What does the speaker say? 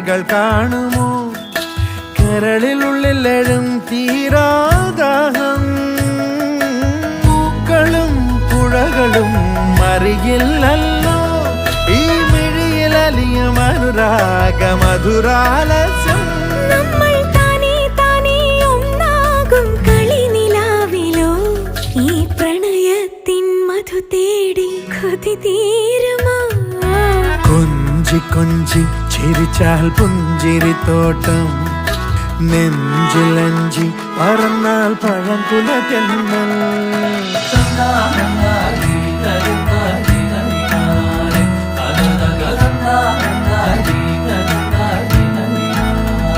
കഥകൾ കാണുമോ കരളിലുള്ളിലെഴും തീരാദാഹം പൂക്കളും പുഴകളും അറിയില്ലല്ലോ ഈ മിഴിയിലലിയും അനുരാഗ മധുരാലസ്യം നമ്മൾ താനേ താനേ ഒന്നാകും കളിനിലാവിലോ ഈ പ്രണയത്തിൻ മധു തേടി കൊതി തീരുമോ കൊഞ്ചി കൊഞ്ചി ചിരിച്ചാൽ പുഞ്ചിരിത്തോട്ടം നെഞ്ചിലഞ്ചി പറന്നാൽ പഴംകുല തെന്നൽ തന്നാ